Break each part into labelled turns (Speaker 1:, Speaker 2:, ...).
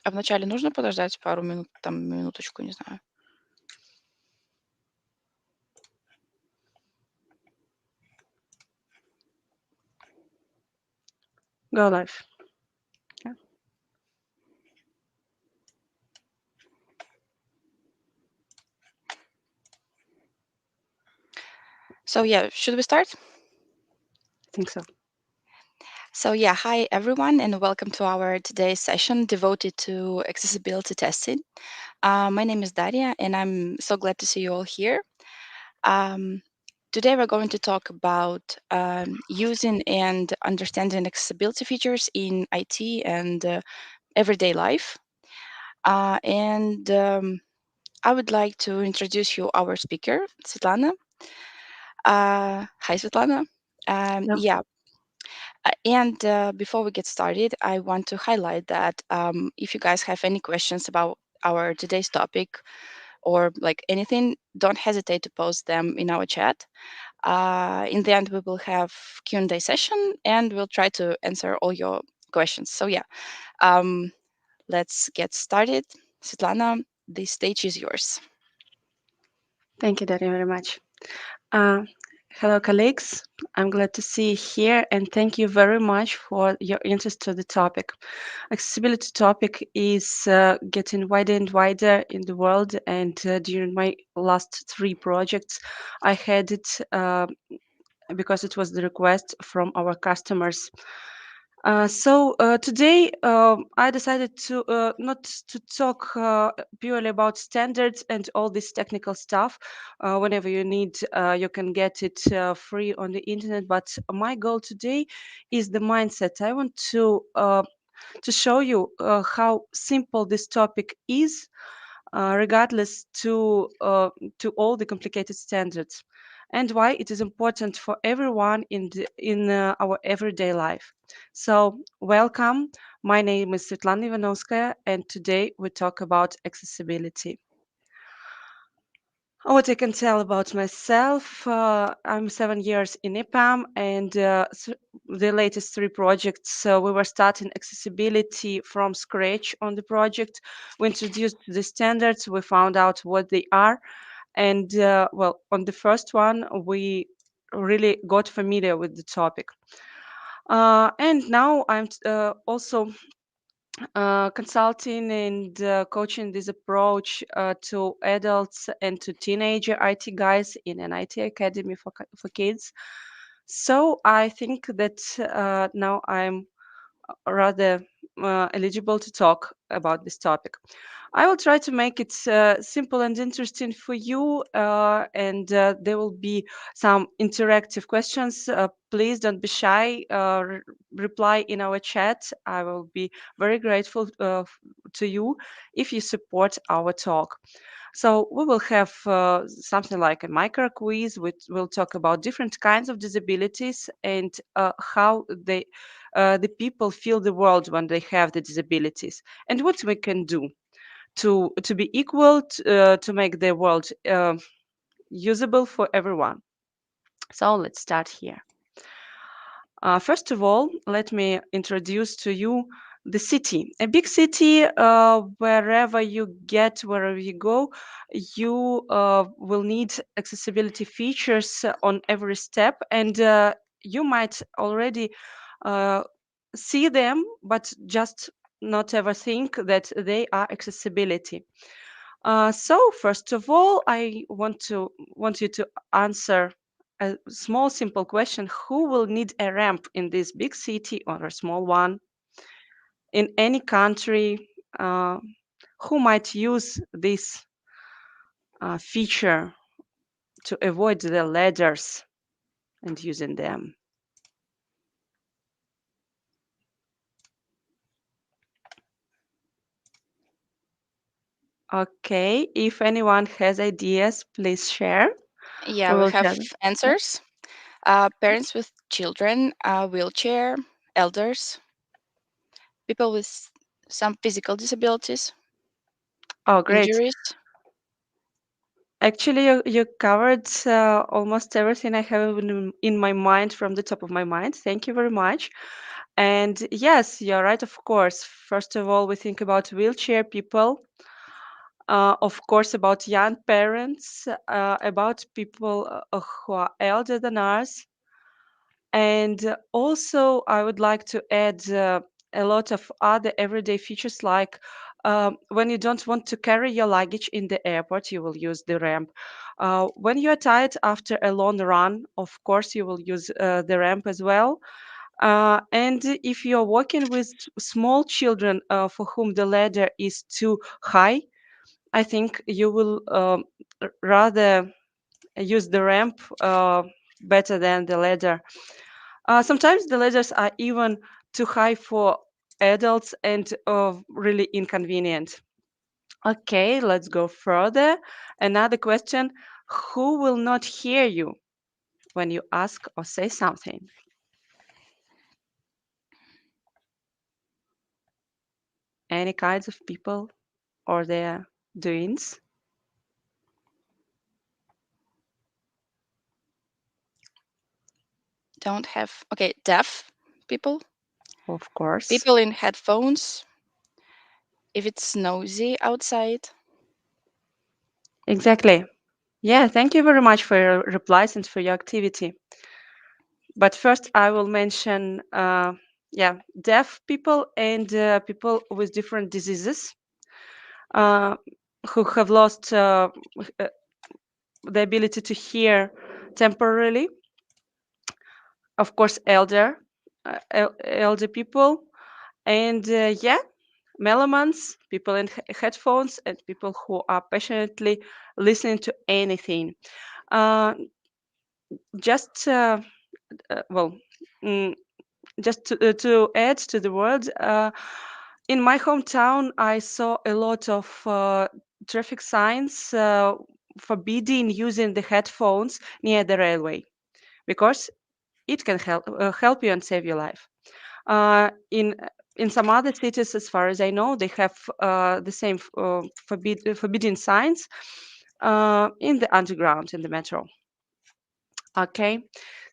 Speaker 1: А вначале нужно подождать пару минут, там минуточку, не знаю?
Speaker 2: Go live. Yeah.
Speaker 1: So yeah, should we start?
Speaker 2: I think so.
Speaker 1: So yeah, hi everyone, and welcome to our today's session devoted to accessibility testing. My name is Daria, and I'm so glad to see you all here. Um, Today we're going to talk about using and understanding accessibility features in IT and everyday life. And I would like to introduce you our speaker, Sviatlana. Hi, Sviatlana.
Speaker 2: Yeah.
Speaker 1: Yeah, and before we get started, I want to highlight that if you guys have any questions about our today's topic or like anything, don't hesitate to post them in our chat. In the end, we will have Q&A session, and we'll try to answer all your questions. So yeah, um, let's get started. Svetlana, the stage is yours.
Speaker 2: Thank you, Daria, very much. Uh, Hello, colleagues. I'm glad to see you here, and thank you very much for your interest to the topic. Accessibility topic is getting wider and wider in the world, and during my last 3 projects, I had it because it was the request from our customers. So today I decided to not to talk purely about standards and all this technical stuff. Whenever you need, you can get it free on the internet. But my goal today is the mindset. I want to show you how simple this topic is, regardless to all the complicated standards, and why it is important for everyone in our everyday life. So, welcome. My name is Sviatlana Ivanouskaya, and today we talk about accessibility. What I can tell about myself, I'm 7 years in EPAM, and the latest 3 projects, we were starting accessibility from scratch on the project. We introduced the standards, we found out what they are, and well, on the first one, we really got familiar with the topic. And now I'm also consulting and coaching this approach to adults and to teenager IT guys in an IT academy for kids. So I think that now I'm rather eligible to talk about this topic. I will try to make it simple and interesting for you, and there will be some interactive questions. Please don't be shy. Reply in our chat. I will be very grateful to you if you support our talk. So we will have something like a micro quiz, which will talk about different kinds of disabilities and how the people feel the world when they have the disabilities, and what we can do to be equal to make the world usable for everyone. So let's start here. First of all, let me introduce to you the city. A big city, wherever you get, wherever you go, you will need accessibility features on every step, and you might already uh, see them, but just not ever think that they are accessibility. So first of all, I want you to answer a small, simple question: who will need a ramp in this big city or a small one in any country? Uh, who might use this feature to avoid the ladders and using them? Okay, if anyone has ideas, please share.
Speaker 1: Yeah,
Speaker 2: We
Speaker 1: we
Speaker 2: will
Speaker 1: have
Speaker 2: share them. Yeah.
Speaker 1: answers. Parents with children, wheelchair, elders, people with some physical disabilities,
Speaker 2: Oh, great.
Speaker 1: injuries.
Speaker 2: Actually, you covered almost everything I have in my mind from the top of my mind. Thank you very much. And yes, you're right, of course. First of all, we think about wheelchair people, of course, about young parents, about people who are elder than us. And also, I would like to add a lot of other everyday features like when you don't want to carry your luggage in the airport, you will use the ramp. When you are tired after a long run, of course, you will use the ramp as well. And if you're working with small children for whom the ladder is too high, I think you will rather use the ramp better than the ladder. Sometimes the ladders are even too high for adults and really inconvenient. Okay, let's go further. Another question: who will not hear you when you ask or say something? Any kinds of people or their doings?
Speaker 1: Don't have, okay, deaf people,
Speaker 2: Of course.
Speaker 1: people in headphones, if it's noisy outside.
Speaker 2: Exactly. Yeah, thank you very much for your replies and for your activity. But first, I will mention, yeah, deaf people and people with different diseases uh, who have lost uh, the ability to hear temporarily. Of course, elder people, and yeah, melomans, people in headphones, and people who are passionately listening to anything. Uh, just well. mm, just to add to the words, in my hometown, I saw a lot of traffic signs forbidding using the headphones near the railway because it can help you and save your life. In some other cities, as far as I know, they have the same forbidding signs in the underground in the metro. Okay,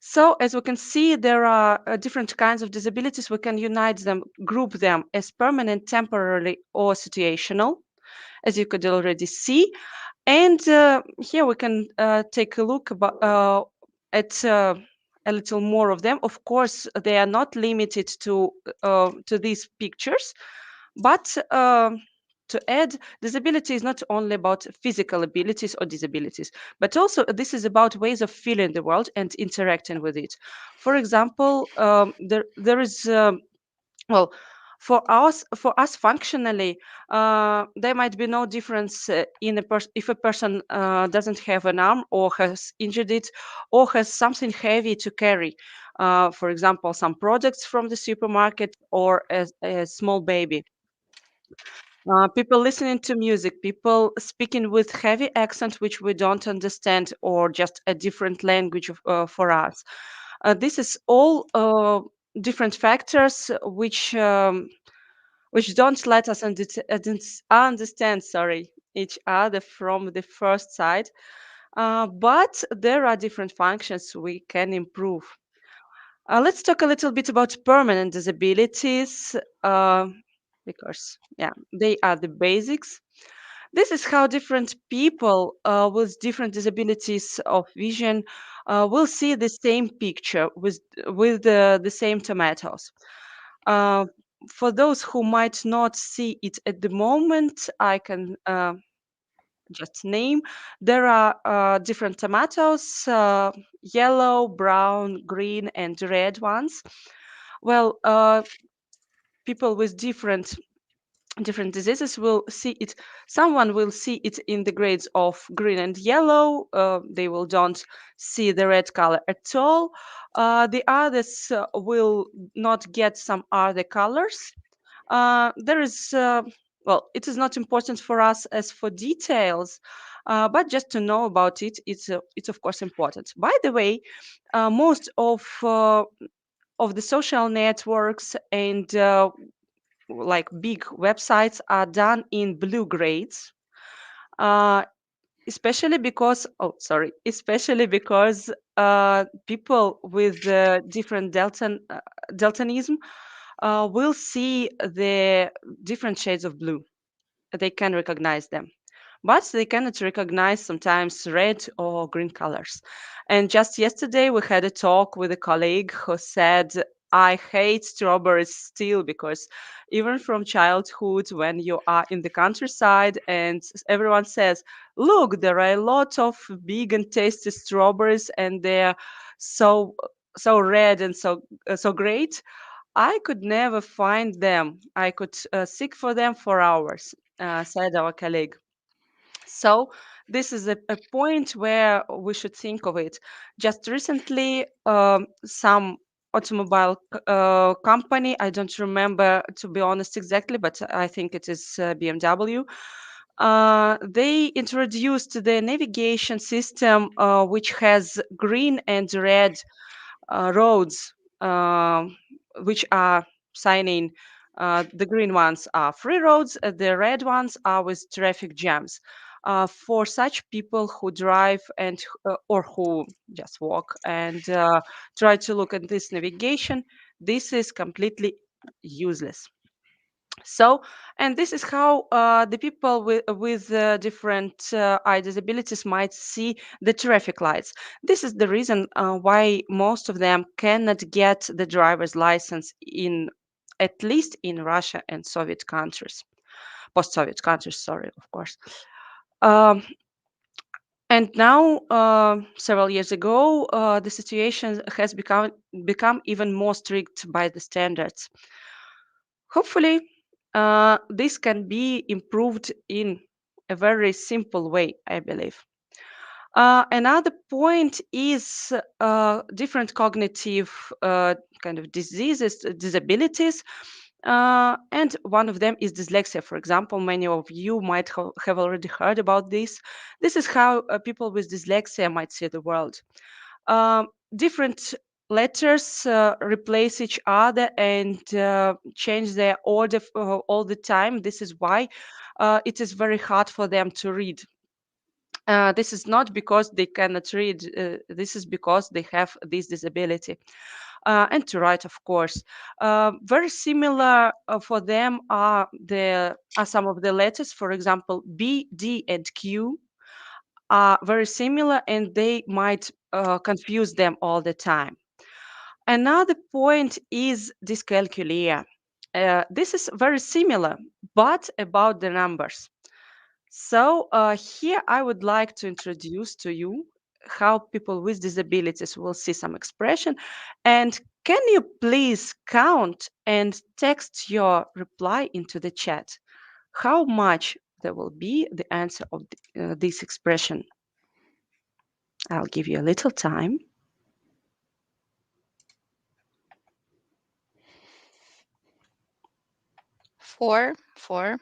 Speaker 2: so as we can see, there are different kinds of disabilities. We can unite them, group them as permanent, temporary, or situational, as you could already see. And here we can take a look at a little more of them. Of course, they are not limited to these pictures, but to add, disability is not only about physical abilities or disabilities, but also this is about ways of feeling the world and interacting with it. For example, there is well, for us functionally, there might be no difference in if a person doesn't have an arm or has injured it or has something heavy to carry. For example, some products from the supermarket or a small baby. People listening to music, people speaking with heavy accent which we don't understand, or just a different language for us. This is all different factors which don't let us understand, sorry, each other from the first sight. But there are different functions we can improve. Let's talk a little bit about permanent disabilities, because yeah, they are the basics. This is how different people with different disabilities of vision will see the same picture with the same tomatoes. Uh, for those who might not see it at the moment, I can just name. There are different tomatoes, yellow, brown, green, and red ones. Well, people with different diseases will see it. Someone will see it in the grades of green and yellow. They will don't see the red color at all. The others will not get some other colors. There is well, it is not important for us as for details, but just to know about it, it's of course important. By the way, most of the social networks and like big websites are done in blue grades, uh, especially because especially because people with different daltonism will see the different shades of blue. They can recognize them, but they cannot recognize sometimes red or green colors. And just yesterday, we had a talk with a colleague who said, I hate strawberries still because even from childhood, when you are in the countryside and everyone says, look, there are a lot of big and tasty strawberries and they're so so red and so great. I could never find them. I could seek for them for hours, said our colleague. So this is a point where we should think of it. Just recently, some automobile company, I don't remember to be honest exactly, but I think it is BMW. They introduced the navigation system which has green and red roads, which are signing. The green ones are free roads, the red ones are with traffic jams. For such people who drive and or who just walk and try to look at this navigation, this is completely useless. So, and this is how the people with different eye disabilities might see the traffic lights. This is the reason why most of them cannot get the driver's license in, at least in Russia and Soviet countries, post-Soviet countries. Sorry, of course. Um, and now, several years ago, the situation has become even more strict by the standards. Hopefully, this can be improved in a very simple way, I believe. Another point is different cognitive kind of diseases, disabilities. And one of them is dyslexia, for example. Many of you might have already heard about this. This is how people with dyslexia might see the world. Different letters replace each other and change their order all the time. This is why it is very hard for them to read. This is not because they cannot read, this is because they have this disability. And to write, of course. Very similar for them are some of the letters, for example, B, D, and Q are very similar and they might confuse them all the time. Another point is dyscalculia. This is very similar, but about the numbers. So here I would like to introduce to you how people with disabilities will see some expression. And can you please count and text your reply into the chat? How much there will be the answer of this expression? I'll give you a little time.
Speaker 1: 4, 4,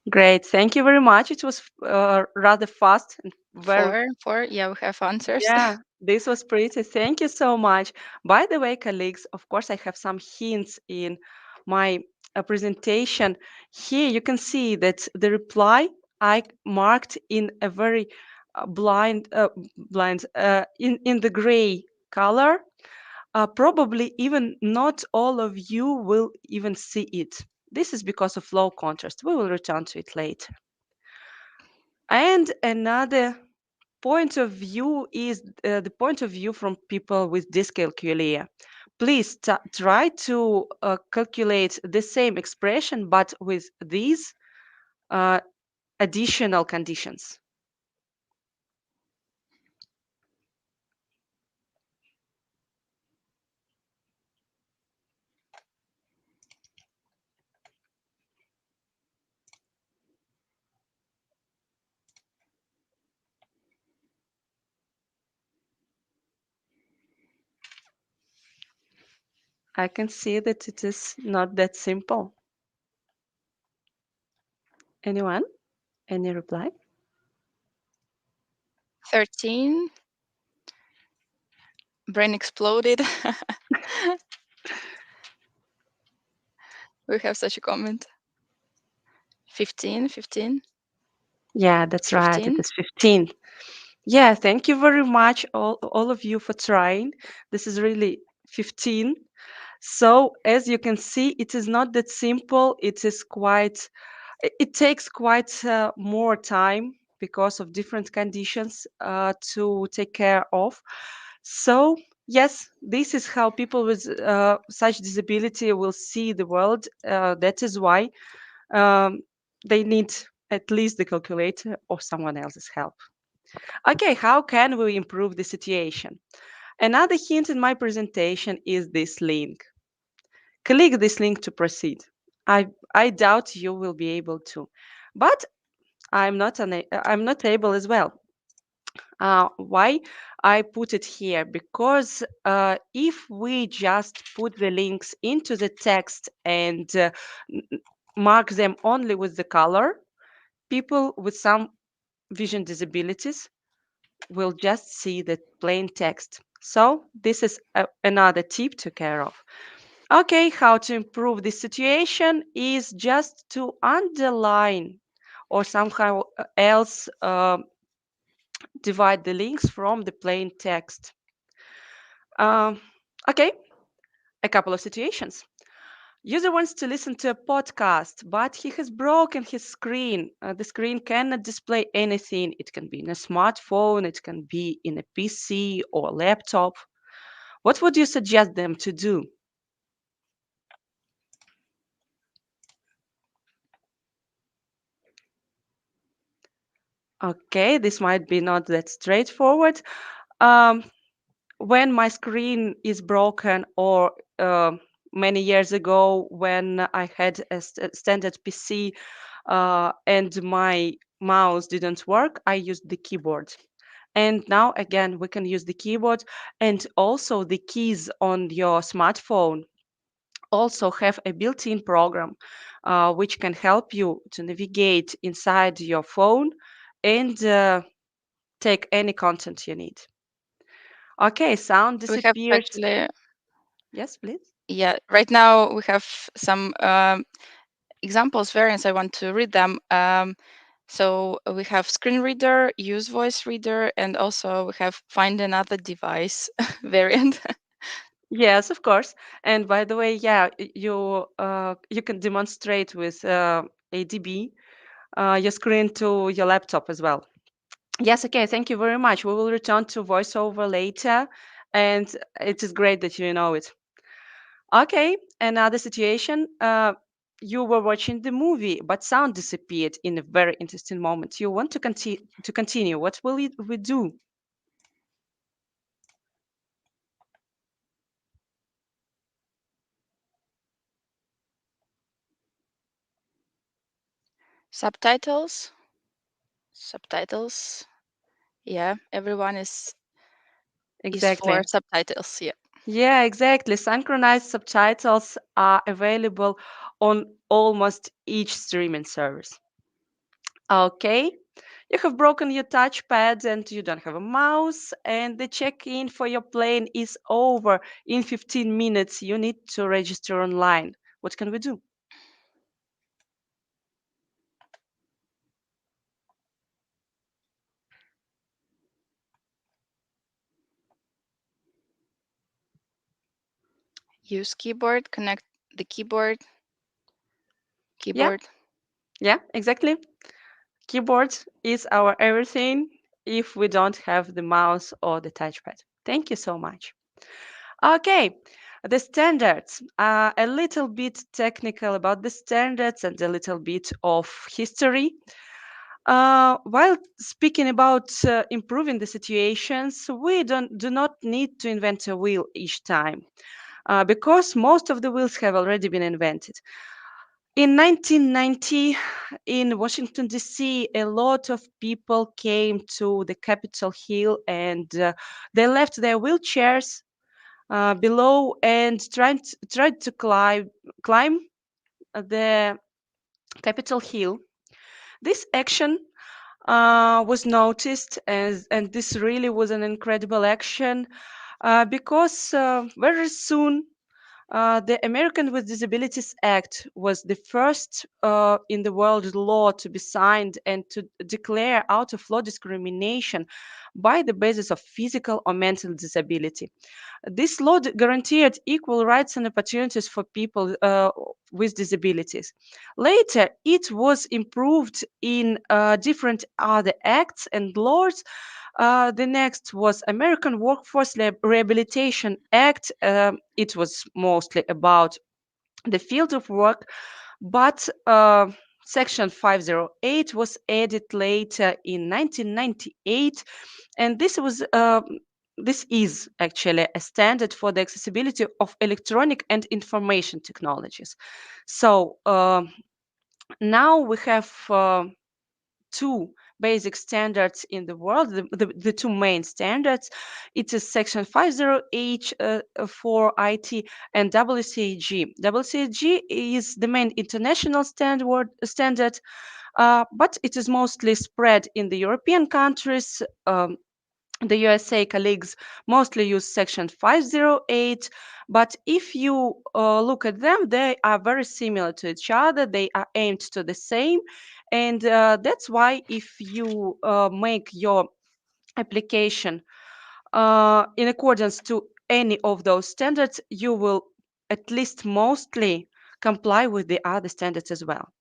Speaker 2: Great. Thank you very much. It was rather fast and very.
Speaker 1: 4, 4. Yeah, we have answers.
Speaker 2: Yeah, this was pretty. Thank you so much. By the way, colleagues, of course, I have some hints in my presentation. Here you can see that the reply I marked in a very blind in the gray color. Probably even not all of you will even see it. This is because of low contrast. We will return to it later. And another point of view is the point of view from people with dyscalculia. Please try to calculate the same expression, but with these uh, additional conditions. I can see that it is not that simple. Anyone? Any reply?
Speaker 1: 13. Brain exploded. We have such a comment. 15, 15,
Speaker 2: Yeah, that's right. It
Speaker 1: 15.
Speaker 2: is 15. Yeah, thank you very much, all of you, for trying. This is really 15. So as you can see, it is not that simple. It is quite, it takes quite more time because of different conditions to take care of. So yes, this is how people with such disability will see the world. That is why um, they need at least the calculator or someone else's help. Okay, how can we improve the situation? Another hint in my presentation is this link. Click this link to proceed. I doubt you will be able to, but I'm not able as well. Why I put it here? Because if we just put the links into the text and mark them only with the color, people with some vision disabilities will just see the plain text. So this is another tip to care of. Okay, how to improve this situation is just to underline or somehow else divide the links from the plain text. Um, okay, a couple of situations. User wants to listen to a podcast, but he has broken his screen. The screen cannot display anything. It can be in a smartphone, it can be in a PC or laptop. What would you suggest them to do? Okay, this might be not that straightforward. Um, when my screen is broken, or many years ago when I had a standard PC and my mouse didn't work, I used the keyboard. And now again, we can use the keyboard, and also the keys on your smartphone also have a built-in program which can help you to navigate inside your phone and take any content you need. Okay, sound
Speaker 1: We have
Speaker 2: disappeared.
Speaker 1: actually,
Speaker 2: Yes, please.
Speaker 1: yeah, right now we have some examples, variants. I want to read them. So we have screen reader, use voice reader, and also we have find another device variant.
Speaker 2: Yes, of course. And by the way, yeah, you can demonstrate with ADB your screen to your laptop as well. Yes, okay, thank you very much. We will return to voiceover later, and it is great that you know it. Okay, another situation. You were watching the movie, but sound disappeared in a very interesting moment. You want to continue. What will we do?
Speaker 1: Subtitles, subtitles. Yeah, everyone is for
Speaker 2: Exactly.
Speaker 1: subtitles. Yeah.
Speaker 2: Yeah, exactly. Synchronized subtitles are available on almost each streaming service. Okay, you have broken your touchpad and you don't have a mouse, and the check-in for your plane is over in 15 minutes. You need to register online. What can we do?
Speaker 1: Use keyboard, connect the keyboard,
Speaker 2: Yeah,
Speaker 1: keyboard.
Speaker 2: yeah, exactly. Keyboard is our everything if we don't have the mouse or the touchpad. Thank you so much. Okay, the standards. A little bit technical about the standards and a little bit of history. While speaking about improving the situations, we do not need to invent a wheel each time because most of the wheels have already been invented. In 1990, in Washington, D.C., a lot of people came to the Capitol Hill and they left their wheelchairs below and tried to climb the Capitol Hill. This action was noticed, and this really was an incredible action because very soon The American with Disabilities Act was the first in the world law to be signed and to declare out of law discrimination by the basis of physical or mental disability. This law guaranteed equal rights and opportunities for people with disabilities. Later, it was improved in different other acts and laws. The next was American Workforce Rehabilitation Act. It was mostly about the field of work, but Section 508 was added later in 1998, and this is actually a standard for the accessibility of electronic and information technologies. So now we have two basic standards in the world, the two main standards. It is Section 50H for IT and WCAG. WCAG is the main international standard, but it is mostly spread in the European countries. The USA colleagues mostly use Section 508, but if you look at them, they are very similar to each other. They are aimed to the same, and that's why if you make your application in accordance to any of those standards, you will at least mostly comply with the other standards as well.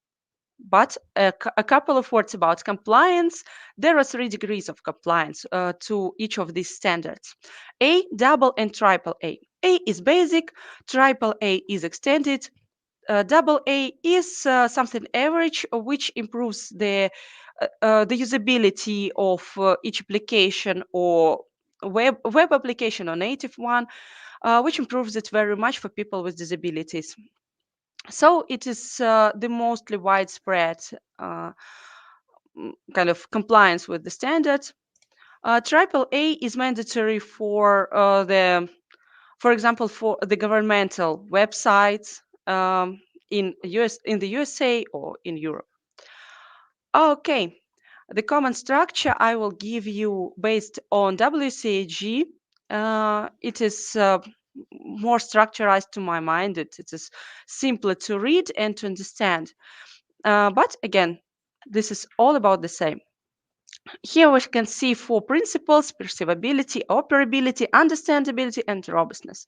Speaker 2: But a couple of words about compliance. There are three degrees of compliance to each of these standards: A, double, and triple A. A is basic, triple A is extended, double A is something average, which improves the usability of each application or web application or native one, which improves it very much for people with disabilities. So it is the mostly widespread uh, kind of compliance with the standards. Triple A is mandatory for example, for the governmental websites in the USA or in Europe. Okay, the common structure I will give you based on WCAG. It is more structurized to my mind. It is simpler to read and to understand. But again, this is all about the same. Here we can see four principles: perceivability, operability, understandability, and robustness.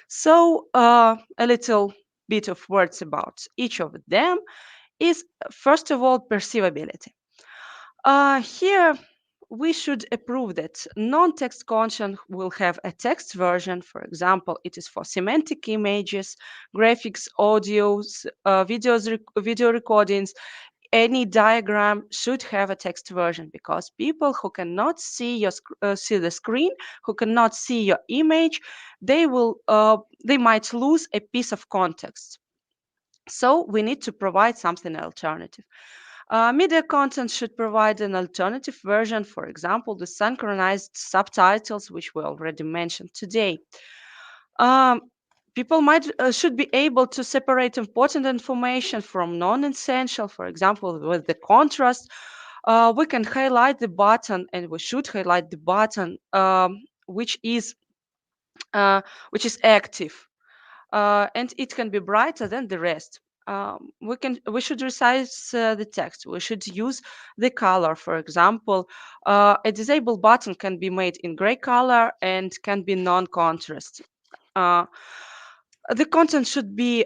Speaker 2: So a little bit of words about each of them is, first of all, perceivability. Here we should approve that non-text content will have a text version. For example, it is for semantic images, graphics, audios, video recordings. Any diagram should have a text version, because people who cannot see the screen, who cannot see your image, they might lose a piece of context. So we need to provide something alternative. Media content should provide an alternative version, for example, the synchronized subtitles, which we already mentioned today. Um, People might should be able to separate important information from non-essential. For example, with the contrast, we can highlight the button, and we should highlight the button which is uh, active, and it can be brighter than the rest. We should resize the text. We should use the color. For example, a disable button can be made in gray color and can be non-contrast. Uh, the content should be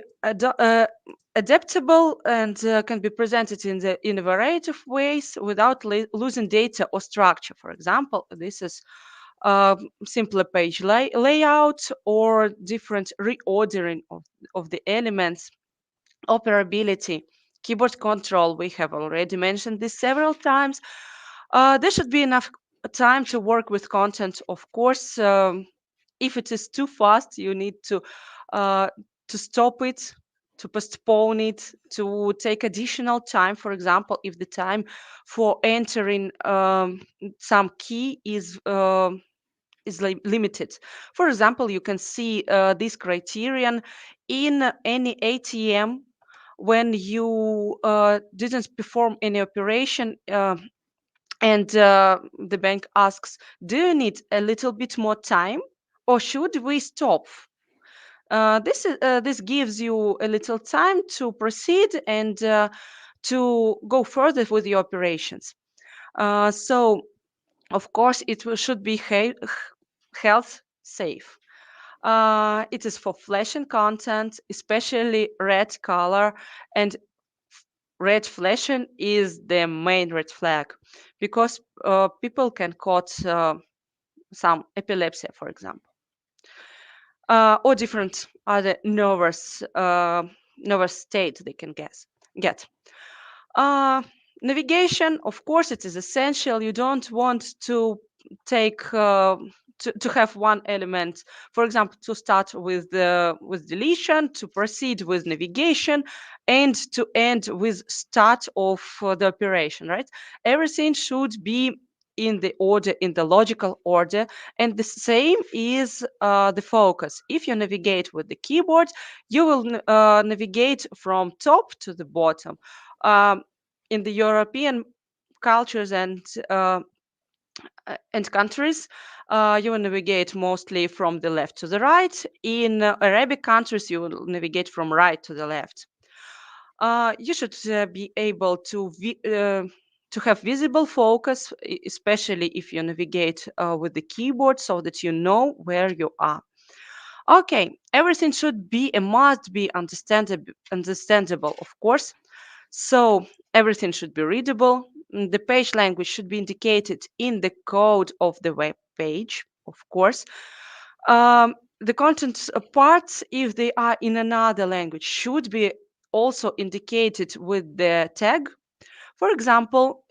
Speaker 2: adaptable and can be presented in a variety of ways without losing data or structure. For example, this is simpler page layout or different reordering of the elements. Operability, keyboard control, we have already mentioned this several times. There should be enough time to work with content. Of course, if it is too fast, you need uh, to stop it, to postpone it, to take additional time. For example, if the time for entering some key is limited. For example, you can see this criterion in any ATM when you didn't perform any operation, and the bank asks, do you need a little bit more time, or should we stop? This gives you a little time to proceed and to go further with your operations. So, of course, should be health safe. It is for flashing content, especially red color, and red flashing is the main red flag because people can cause some epilepsy, for example, or different other nervous state they can get. Uh, Navigation, of course, it is essential. You don't want to take to have one element, for example, to start with deletion, to proceed with navigation, and to end with start of the operation. Right? Everything should be in the order, in the logical order, and the same is the focus. If you navigate with the keyboard, you will navigate from top to the bottom. Um, in the European cultures and countries, you will navigate mostly from the left to the right. In Arabic countries, you will navigate from right to the left. You should be able to have visible focus, especially if you navigate with the keyboard, so that you know where you are. Okay, everything should be and must be understandable, of course. So everything should be readable. The page language should be indicated in the code of the web page, of course. The content parts, if they are in another language, should be also indicated with the tag. For example,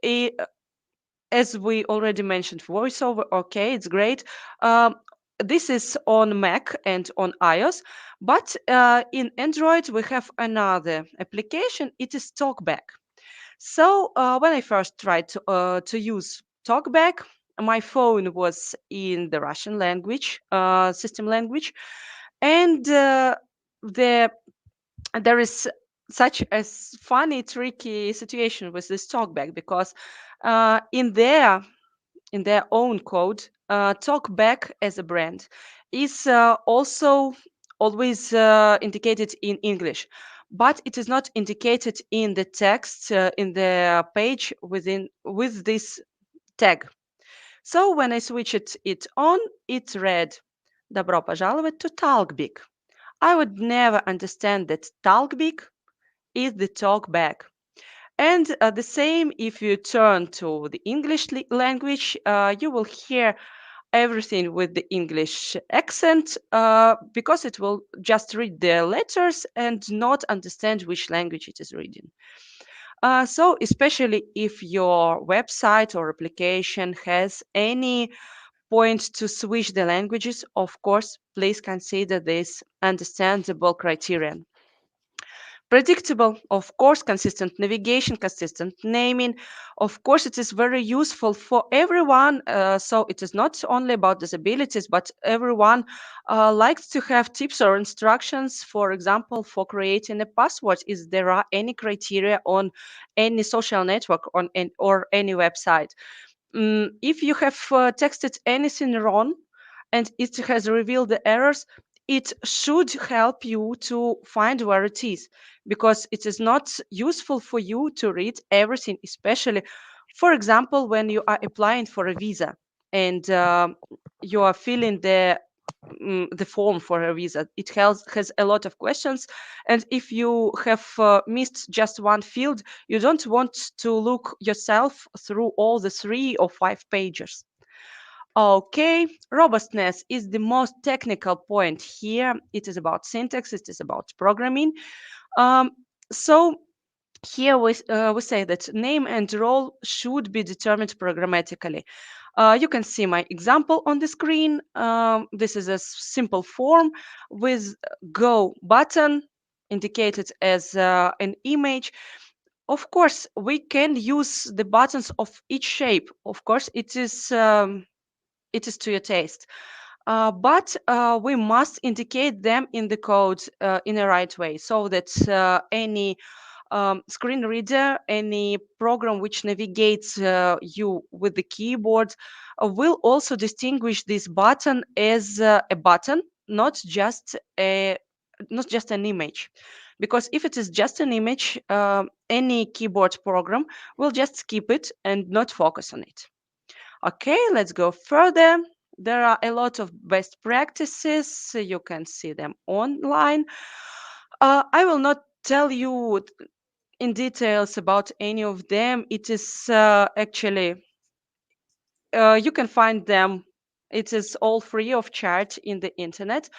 Speaker 2: as we already mentioned, voiceover, okay, it's great. Um, this is on Mac and on iOS, but in Android we have another application. It is TalkBack. So when I first tried to use TalkBack, my phone was in the Russian language, system language, and the there is such a funny, tricky situation with this TalkBack because in their own code, TalkBack as a brand is also always indicated in English, but it is not indicated in the text in the page within with this tag. So when I switched it on, it read "Добро пожаловать to Talkbig." I would never understand that Talkbig is the talkback. And the same if you turn to the English language, you will hear everything with the English accent because it will just read the letters and not understand which language it is reading. So, especially if your website or application has any point to switch the languages, of course, please consider this understandable criterion. Predictable, of course, consistent navigation, consistent naming. Of course, it is very useful for everyone. So it is not only about disabilities, but everyone likes to have tips or instructions, for example, for creating a password. Is there are any criteria on any social network or any website? If you have texted anything wrong and it has revealed the errors, it should help you to find where it is because it is not useful for you to read everything, especially, for example, when you are applying for a visa and you are filling the form for a visa. It has a lot of questions, and if you have missed just one field, you don't want to look yourself through all the 3 or 5 pages. Okay, robustness is the most technical point here. It is about syntax, it is about programming. Um, so here we say that name and role should be determined programmatically. You can see my example on the screen. This is a simple form with go button indicated as an image. Of course, we can use the buttons of each shape. Of course, it is to your taste. But we must indicate them in the code in a right way so that any screen reader, any program which navigates you with the keyboard will also distinguish this button as a button not just a not just an image, because if it is just an image, any keyboard program will just skip it and not focus on it. Okay, let's go further. There are a lot of best practices. You can see them online. I will not tell you in details about any of them. It is actually you can find them. It is all free of charge in the internet.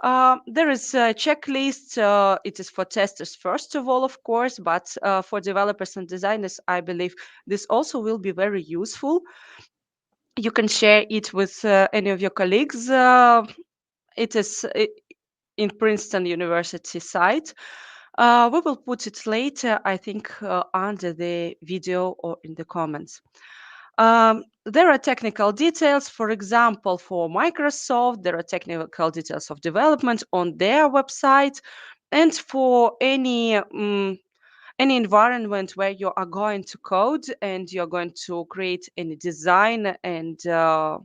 Speaker 2: There is a checklist. It is for testers first of all, of course, but for developers and designers, I believe this also will be very useful. You can share it with any of your colleagues. It is in Princeton University site. We will put it later, I think, under the video or in the comments. There are technical details, for example, for Microsoft, there are technical details of development on their website, and for any environment where you are going to code and you're going to create any design and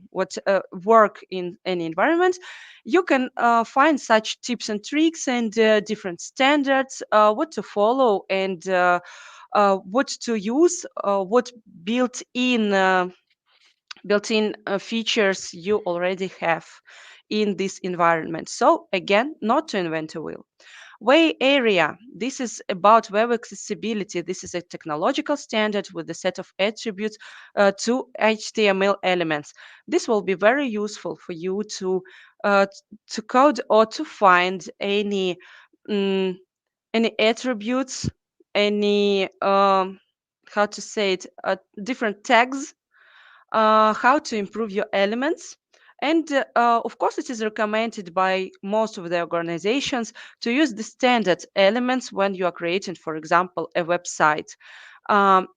Speaker 2: what work in any environment, you can find such tips and tricks and different standards, what to follow and what to use, what built-in built-in features you already have in this environment. So again, not to invent a wheel. Way area. This is about web accessibility. This is a technological standard with a set of attributes to HTML elements. This will be very useful for you uh, to code or to find mm, any attributes, any how to say it, different tags, how to improve your elements. And of course, it is recommended by most of the organizations to use the standard elements when you are creating, for example, a website. Um,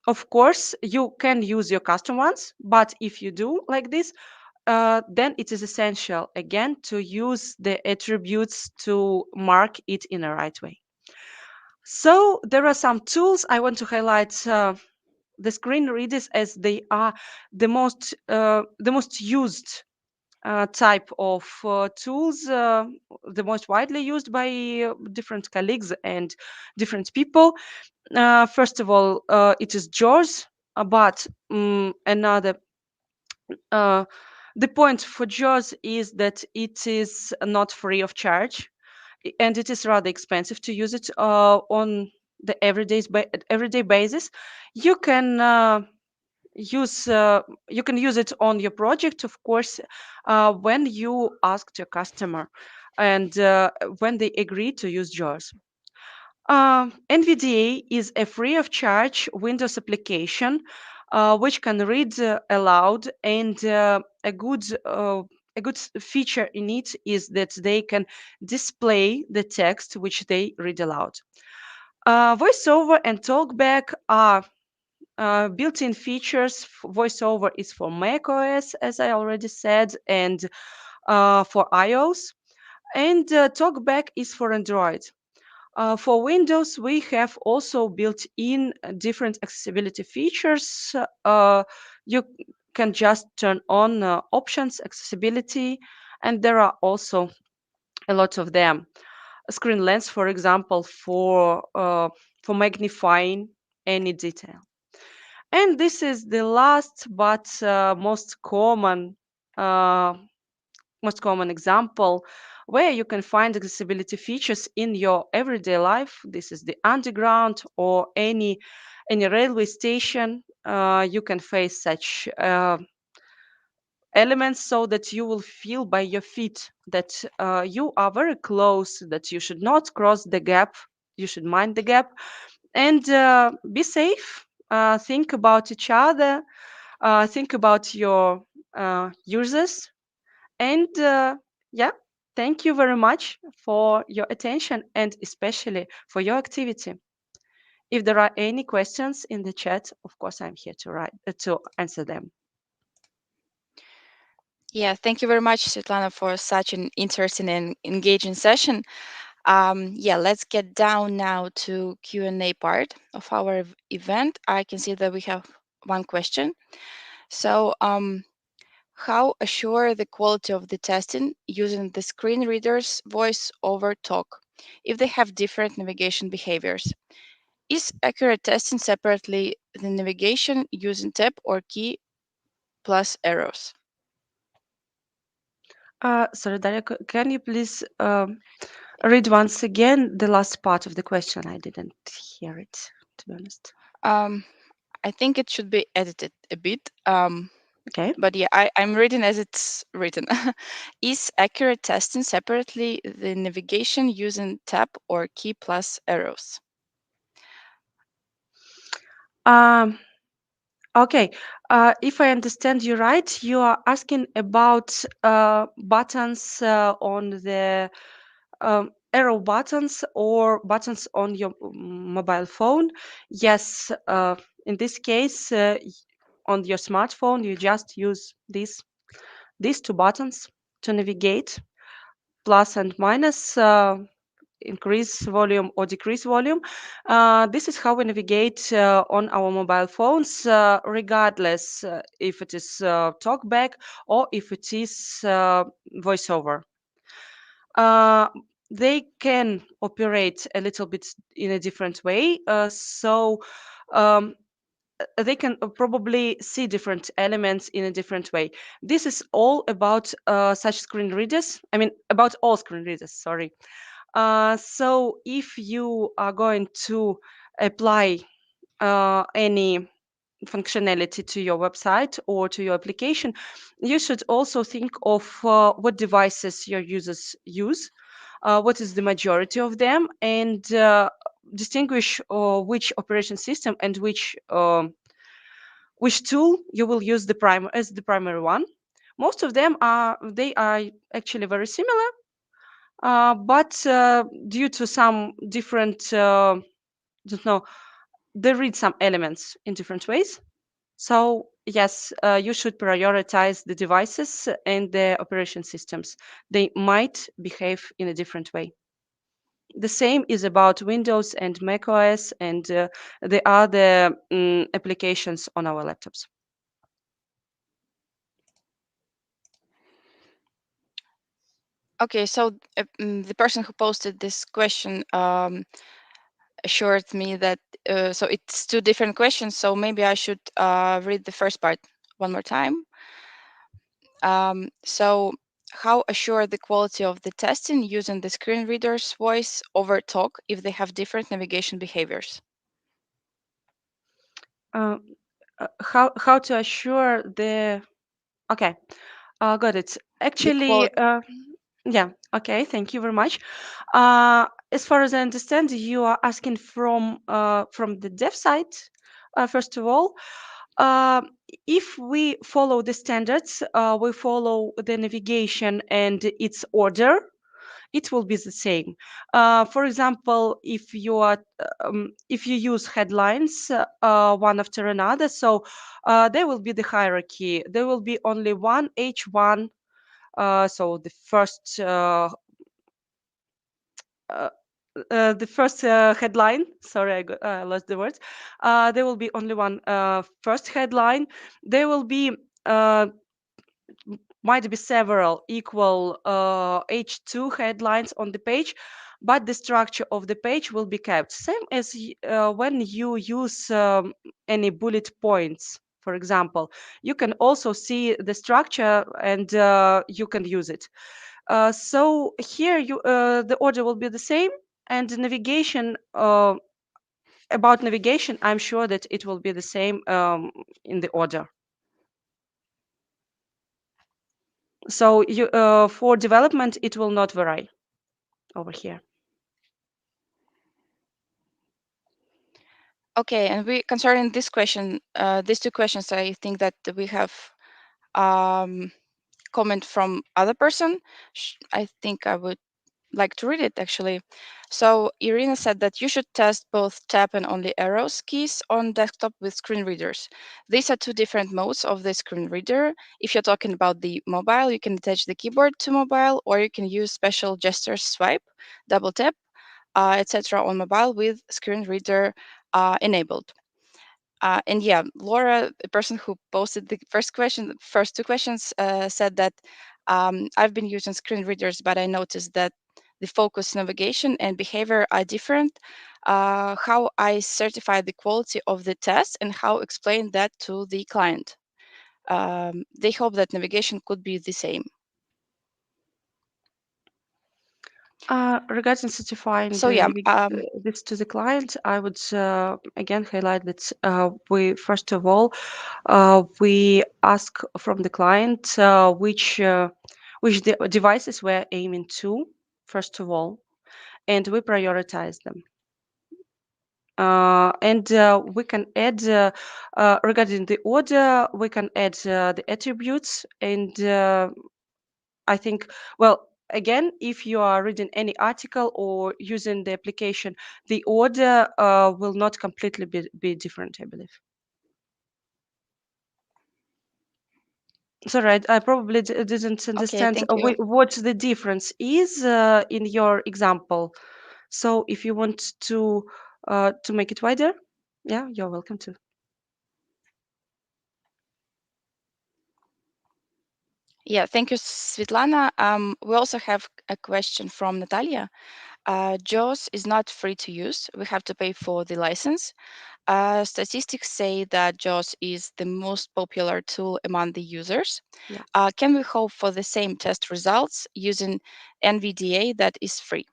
Speaker 2: of course, you can use your custom ones, but if you do like this, then it is essential again to use the attributes to mark it in a right way. So there are some tools I want to highlight. The screen readers, as they are the most used type of tools, the most widely used by different colleagues and different people. First of all, it is JAWS, but another uh, the point for JAWS is that it is not free of charge, and it is rather expensive to use it on the everyday basis. You can use you can use it on your project, of course, when you ask your customer and when they agree to use JAWS. NVDA is a free of charge Windows application which can read aloud, and a good feature in it is that they can display the text which they read aloud. VoiceOver and TalkBack are built-in features. VoiceOver is for macOS, as I already said, and for iOS, and TalkBack is for Android. For Windows, we have also built in different accessibility features. You can just turn on options, accessibility, and there are also a lot of them. A screen lens, for example, for magnifying any detail. And this is the last but uh, most common example where you can find accessibility features in your everyday life. This is the underground or any railway station. You can face such elements so that you will feel by your feet that you are very close, that you should not cross the gap, you should mind the gap, and be safe. Think about each other, think about your users, and yeah, thank you very much for your attention and especially for your activity. If there are any questions in the chat, of course, I'm here to answer them.
Speaker 1: Yeah, thank you very much, Svetlana, for such an interesting and engaging session. Yeah, let's get down now to Q&A part of our event. I can see that we have one question. So, How assure the quality of the testing using the screen reader's voice over talk if they have different navigation behaviors? Is accurate testing separately the navigation using tab or key plus arrows?
Speaker 2: Sorry, Daria, can you please read once again the last part of the question? I didn't hear it, to be honest.
Speaker 1: Um, I think it should be edited a bit.
Speaker 2: Okay.
Speaker 1: But yeah, I'm reading as it's written. Is accurate testing separately the navigation using tab or key plus arrows?
Speaker 2: Um, okay. If I understand you right, you are asking about buttons on the arrow buttons or buttons on your mobile phone. Yes, in this case, on your smartphone, you just use these two buttons to navigate, plus and minus, increase volume or decrease volume. This is how we navigate on our mobile phones, regardless if it is talkback or if it is voiceover. Uh, they can operate a little bit in a different way. Um, they can probably see different elements in a different way. This is all about such screen readers. I mean, about all screen readers, sorry. So if you are going to apply any functionality to your website or to your application, you should also think of what devices your users use, what is the majority of them, and distinguish which operation system and which tool you will use as the primary one. Most of them are actually very similar, but due to some different, don't know, they read some elements in different ways. So yes, you should prioritize the devices and the operation systems. They might behave in a different way. The same is about Windows and macOS and the other applications on our laptops.
Speaker 1: Okay, so the person who posted this question assured me that so it's two different questions. So maybe I should read the first part one more time. So how assure the quality of the testing using the screen reader's voice over talk if they have different navigation behaviors?
Speaker 2: Uh, how to assure the okay, got it.
Speaker 1: The
Speaker 2: Actually,
Speaker 1: quality.
Speaker 2: yeah, okay, thank you very much. As far as I understand, you are asking from the dev side, first of all. Uh, if we follow the standards, we follow the navigation and its order, it will be the same. For example, if you use headlines one after another, so there will be the hierarchy. There will be only one H1. So uh, the first headline. Sorry, I lost the words. There will be only one first headline. There will be might be several equal H2 headlines on the page, but the structure of the page will be kept. Same as when you use any bullet points, for example. You can also see the structure and you can use it. So here the order will be the same, and the navigation, about navigation, I'm sure that it will be the same in the order. So for development, it will not vary over here.
Speaker 1: Okay, and we concerning this question, these two questions, I think that we have um, comment from other person. I think I would like to read it actually. So Irina said that you should test both tap and only arrows keys on desktop with screen readers. These are two different modes of the screen reader. If you're talking about the mobile, you can attach the keyboard to mobile, or you can use special gestures, swipe, double tap, etc. on mobile with screen reader enabled. And yeah, Laura, the person who posted the first question, the first two questions, said that I've been using screen readers, but I noticed that the focus, navigation, and behavior are different. How I certify the quality of the test and how explain that to the client. They hope that navigation could be the same.
Speaker 2: Regarding certifying
Speaker 1: So yeah,
Speaker 2: this to the client, I would again highlight that we first of all we ask from the client which devices we're aiming to first of all, and we prioritize them. And we can add regarding the order, we can add the attributes and I think, well, again, if you are reading any article or using the application, the order will not completely be different, I believe. Sorry, I probably didn't
Speaker 1: okay,
Speaker 2: understand
Speaker 1: thank you.
Speaker 2: what the difference is in your example. So if you want to make it wider, yeah, you're welcome to.
Speaker 1: Yeah, thank you, Sviatlana. We also have a question from Natalia. JAWS is not free to use. We have to pay for the license. Statistics say that JAWS is the most popular tool among the users.
Speaker 2: Yeah.
Speaker 1: Can we hope for the same test results using NVDA that is free?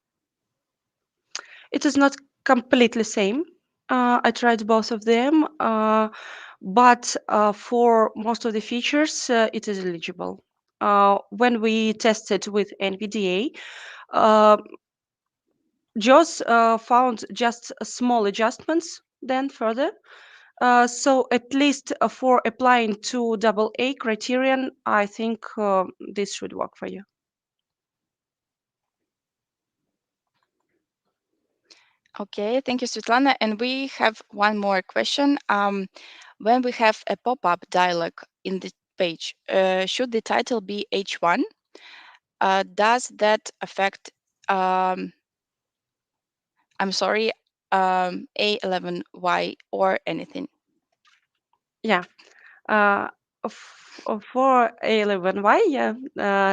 Speaker 2: It is not completely same. I tried both of them, but for most of the features, it is eligible. When we tested with NVDA, uh, JAWS found just small adjustments. Then further, so at least for applying to double A criterion, I think this should work for you.
Speaker 1: Okay, thank you, Svetlana. And we have one more question. When we have a pop-up dialog in the page, should the title be H1? Does that affect, um, I'm sorry, A11Y or anything?
Speaker 2: Yeah. Uh, for A11Y, yeah,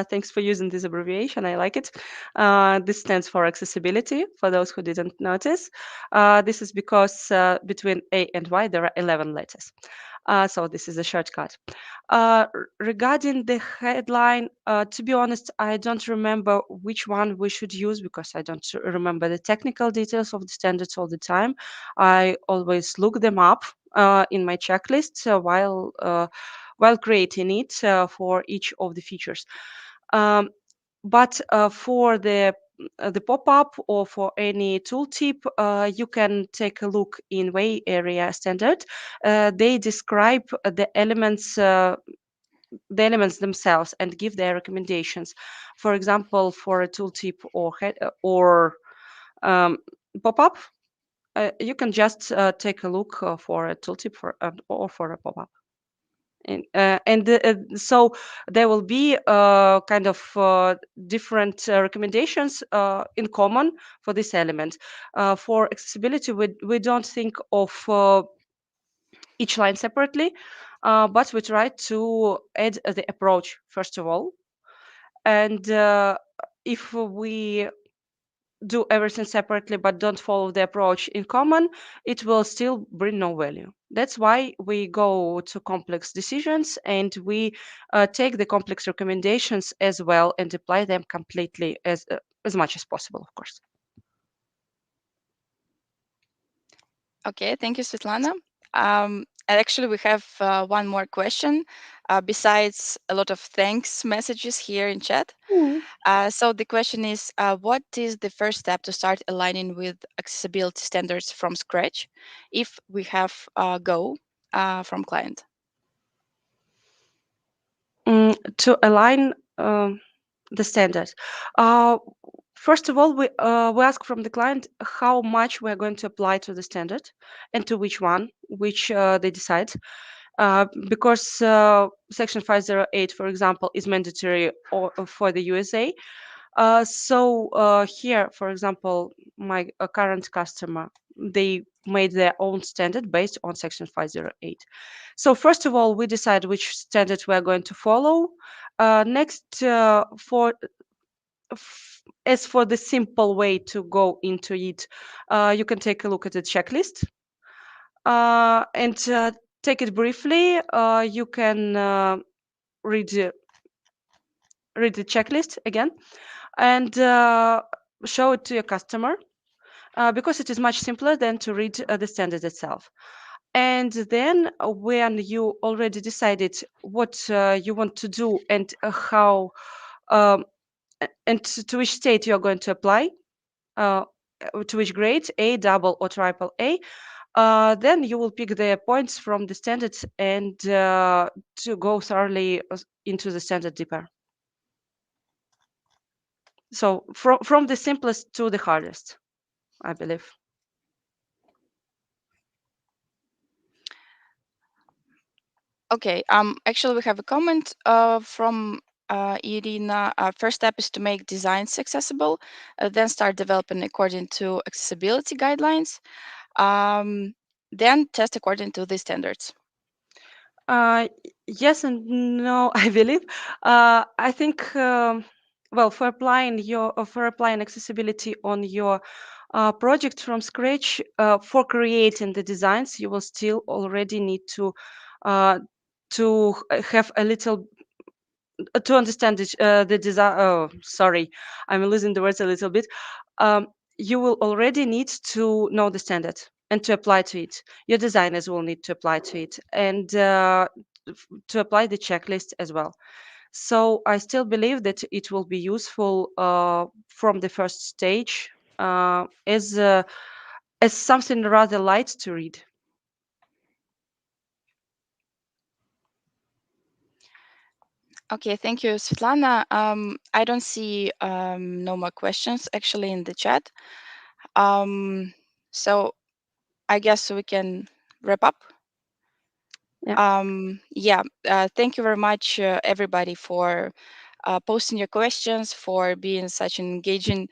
Speaker 2: thanks for using this abbreviation. I like it. This stands for accessibility, for those who didn't notice. This is because between A and Y, there are 11 letters. So this is a shortcut. Regarding the headline, to be honest, I don't remember which one we should use because I don't remember the technical details of the standards all the time. I always look them up in my checklist while creating it for each of the features. Um, but for the pop-up or for any tooltip, you can take a look in Way Area Standard. They describe the elements themselves and give their recommendations. For example, for a tooltip or pop-up, you can just take a look for a tooltip or for a pop-up. So there will be kind of different recommendations in common for this element. For accessibility, we don't think of each line separately, but we try to add the approach first of all. And if we do everything separately but don't follow the approach in common, it will still bring no value. That's why we go to complex decisions and we take the complex recommendations as well and apply them completely as much as possible, of course.
Speaker 1: Okay, thank you, Svetlana. And actually, we have one more question besides a lot of thanks messages here in chat. So the question is, what is the first step to start aligning with accessibility standards from scratch if we have Go from client?
Speaker 2: To align the standards. Uh, First of all, we ask from the client how much we are going to apply to the standard and to which one, which they decide. Because Section 508, for example, is mandatory for the USA. Here, for example, my current customer, they made their own standard based on Section 508. So first of all, we decide which standard we are going to follow. Next, as for the simple way to go into it, you can take a look at the checklist and take it briefly. You can read read the checklist again and show it to your customer because it is much simpler than to read the standard itself. And then when you already decided what you want to do and how um, and to which state you are going to apply, uh, to which grade, A, double or triple A, then you will pick the points from the standards and to go thoroughly into the standard deeper. So from the simplest to the hardest, I believe.
Speaker 1: Okay. Actually, we have a comment from Irina. First step is to make designs accessible, then start developing according to accessibility guidelines. Um, then test according to the standards.
Speaker 2: Uh, yes and no, I believe. I think, well, for applying accessibility on your project from scratch, for creating the designs, you will still already need uh, have a little to understand the design. Oh, sorry, I'm losing the words a little bit. Um, you will already need to know the standard and to apply to it. Your designers will need to apply to it and to apply the checklist as well. So I still believe that it will be useful from the first stage as something rather light to read.
Speaker 1: Okay, thank you, Svetlana. I don't see no more questions actually in the chat. Um, so I guess we can wrap up.
Speaker 2: Yeah.
Speaker 1: Yeah, thank you very much, everybody, for posting your questions, for being such an engaging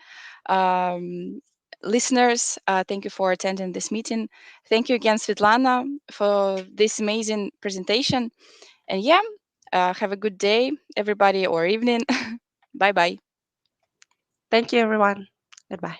Speaker 1: um, listeners. Thank you for attending this meeting. Thank you again, Svetlana, for this amazing presentation. And yeah, have a good day, everybody, or evening. Bye bye.
Speaker 2: Thank you, everyone. Goodbye.